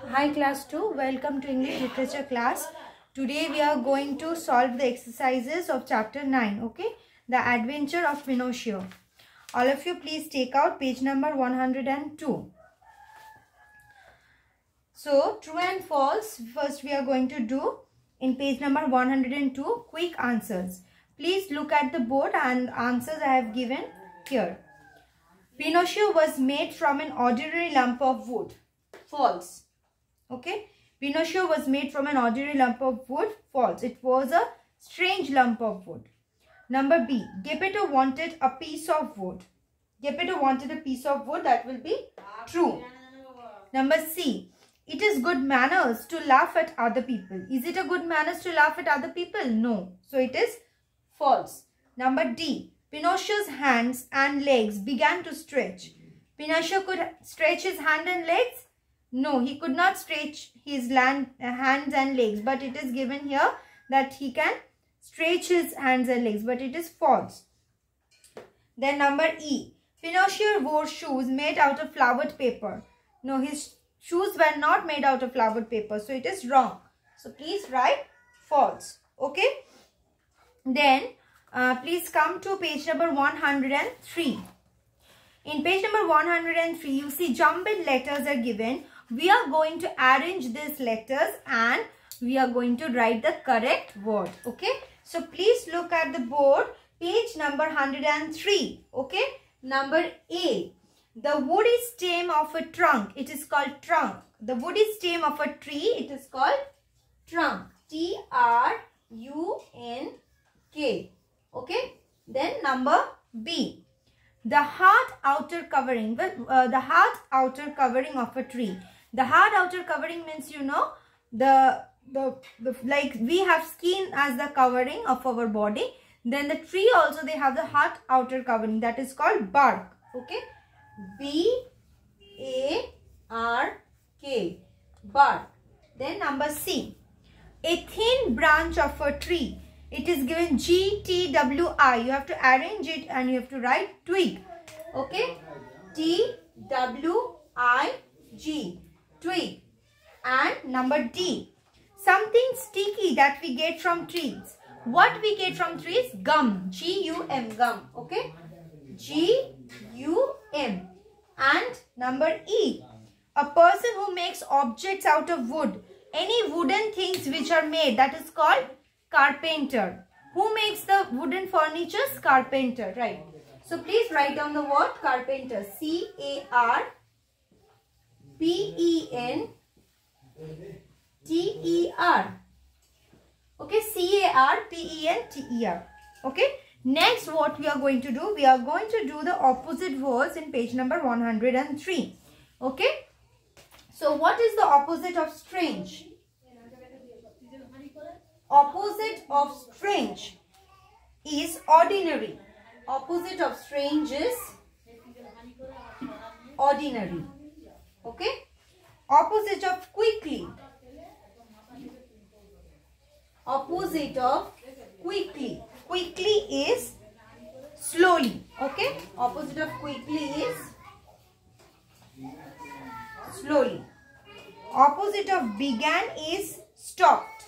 Hi class 2, welcome to English literature class. Today we are going to solve the exercises of chapter 9, okay? The Adventure of Pinocchio. All of you please take out page number 102. So, true and false, first we are going to do in page number 102, quick answers. Please look at the board and answers I have given here. Pinocchio was made from an ordinary lump of wood. False. Okay. Pinocchio was made from an ordinary lump of wood. False. It was a strange lump of wood. Number B. Geppetto wanted a piece of wood. Geppetto wanted a piece of wood. That will be true. Number C. It is good manners to laugh at other people. Is it a good manners to laugh at other people? No. So it is false. Number D. Pinocchio's hands and legs began to stretch. Pinocchio could stretch his hand and legs? No, he could not stretch his hands and legs. But it is given here that he can stretch his hands and legs. But it is false. Then number E. Pinocchio wore shoes made out of flowered paper. No, his shoes were not made out of flowered paper. So it is wrong. So please write false. Okay. Then please come to page number 103. In page number 103, you see jumbled letters are given. We are going to arrange these letters and we are going to write the correct word. Okay. So please look at the board, page number 103. Okay. Number A. The woody stem of a trunk. It is called trunk. The woody stem of a tree. It is called trunk. T-R-U-N-K. Okay. Then number B. The hard outer covering. The hard outer covering of a tree. The hard outer covering means, you know, the like we have skin as the covering of our body. Then the tree also they have the hard outer covering. That is called bark. Okay. B-A-R-K. Bark. Then number C. A thin branch of a tree. It is given G-T-W-I. You have to arrange it and you have to write twig. Okay. T-W-I-G. Twig. And number D. Something sticky that we get from trees. What we get from trees? Gum. G-U-M. Gum. Okay. G-U-M. And number E. A person who makes objects out of wood. Any wooden things which are made. That is called carpenter. Who makes the wooden furnitures? Carpenter, right? So please write down the word carpenter. C-A-R-P-E-N-T-E-R. Okay, C-A-R-P-E-N-T-E-R. Okay. Next, what we are going to do? We are going to do the opposite words in page number 103. Okay. So what is the opposite of strange? Opposite of strange is ordinary. Opposite of strange is ordinary. Okay. Opposite of quickly. Opposite of quickly. Quickly is slowly. Okay. Opposite of quickly is slowly. Opposite of began is stopped.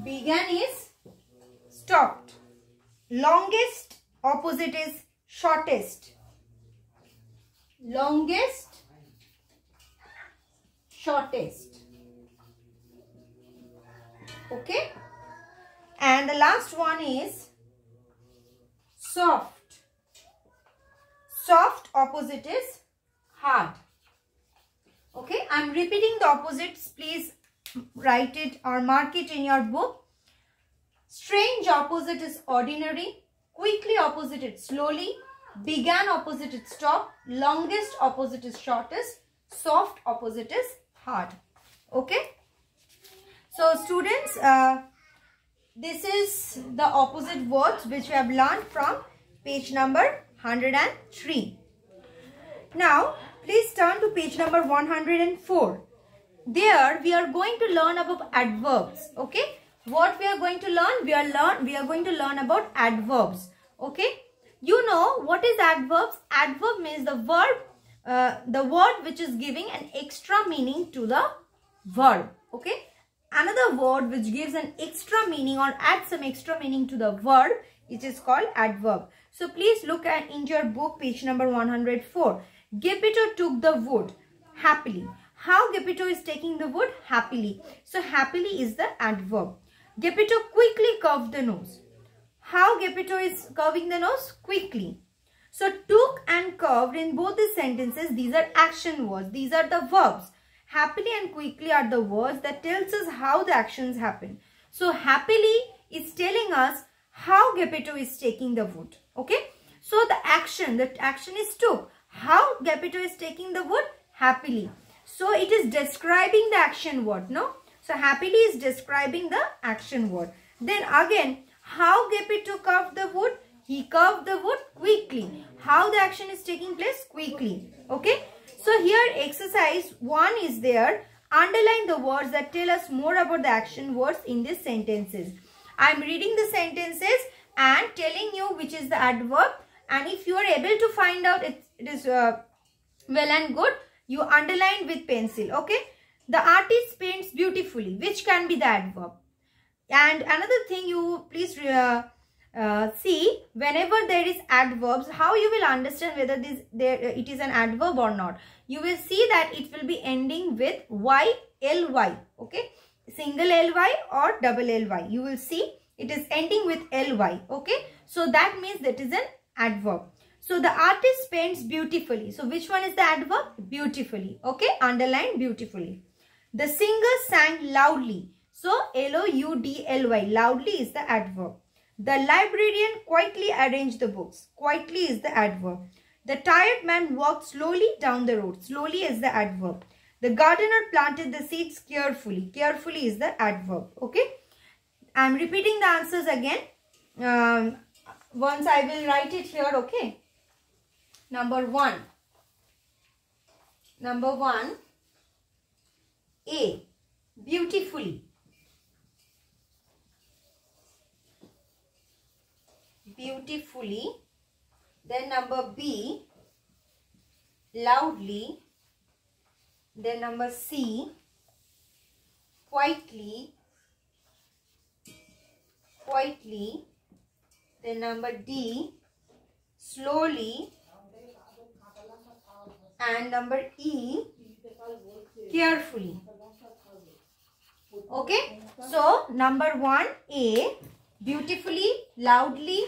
Began is stopped. Longest opposite is shortest. Longest, shortest. Okay. And the last one is soft. Soft opposite is hard. Okay. I am repeating the opposites. Please write it or mark it in your book. Strange opposite is ordinary. Quickly opposite is slowly. Began opposite is stop. Longest opposite is shortest. Soft opposite is hard. Okay. So students, this is the opposite words which we have learned from page number 103. Now please turn to page number 104. There we are going to learn about adverbs. Okay. what we are going to learn? We are going to learn about adverbs. Okay, you know what is adverbs? Adverb means the word which is giving an extra meaning to the verb. Okay, another word which gives an extra meaning or adds some extra meaning to the verb, it is called adverb. So please look at in your book, page number 104. Geppetto took the wood happily. How Geppetto is taking the wood? Happily. So happily is the adverb. Geppetto quickly curved the nose. How Geppetto is curving the nose? Quickly. So took and curved in both the sentences, these are action words. These are the verbs. Happily and quickly are the words that tells us how the actions happen. So happily is telling us how Geppetto is taking the wood. Okay. So the action is took. How Geppetto is taking the wood? Happily. So it is describing the action word. No. So happily is describing the action word. Then again, how Geppetto curved the wood? He curved the wood quickly. How the action is taking place? Quickly. Okay. So here exercise 1 is there. Underline the words that tell us more about the action words in these sentences. I am reading the sentences and telling you which is the adverb. And if you are able to find out it is well and good, you underline with pencil. Okay. The artist paints beautifully. Which can be the adverb? And another thing you please see, whenever there is adverbs, how you will understand whether it is an adverb or not. You will see that it will be ending with y, ly. Okay. Single ly or double ly. You will see it is ending with ly. Okay. So that means that is an adverb. So the artist paints beautifully. So which one is the adverb? Beautifully. Okay. Underline beautifully. The singer sang loudly. So L-O-U-D-L-Y. Loudly is the adverb. The librarian quietly arranged the books. Quietly is the adverb. The tired man walked slowly down the road. Slowly is the adverb. The gardener planted the seeds carefully. Carefully is the adverb. Okay. I am repeating the answers again. Once I will write it here. Okay. Number 1. Number 1. A. Beautifully. Beautifully. Then number B. Loudly. Then number C. Quietly. Quietly. Then number D. Slowly. And number E. Carefully. Okay. So number 1 A. Beautifully, loudly.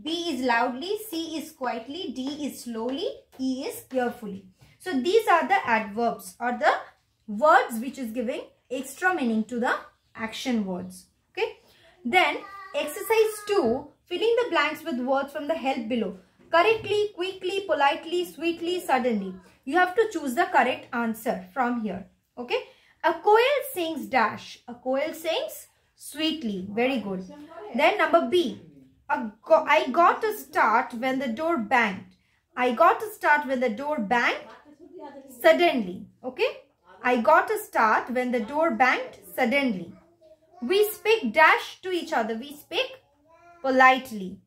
B is loudly, C is quietly, D is slowly, E is carefully. So these are the adverbs or the words which is giving extra meaning to the action words. Okay. Then exercise 2, filling the blanks with words from the help below. Correctly, quickly, politely, sweetly, suddenly. You have to choose the correct answer from here. Okay. A koel sings dash. A koel sings sweetly. Very good. Then number B. I got a start when the door banged. I got a start when the door banged suddenly. Okay. I got a start when the door banged suddenly. We speak dash to each other. We speak politely.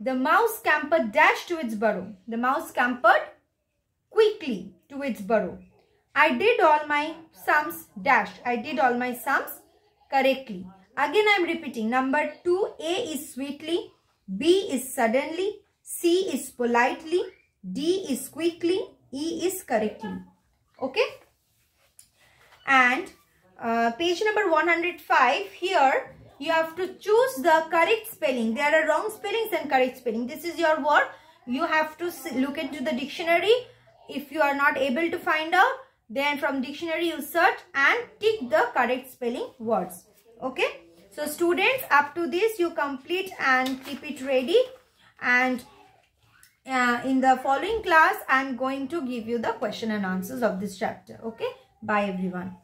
The mouse scampered dash to its burrow. The mouse scampered quickly to its burrow. I did all my sums dash. I did all my sums correctly. Again I am repeating. Number 2, A is sweetly, B is suddenly, C is politely, D is quickly, E is correctly. Okay. And page number 105, here you have to choose the correct spelling. There are wrong spellings and correct spelling. This is your word. You have to look into the dictionary. If you are not able to find out, then from dictionary you search and tick the correct spelling words. Okay. So students, up to this you complete and keep it ready. And in the following class I am going to give you the question and answers of this chapter. Okay. Bye everyone.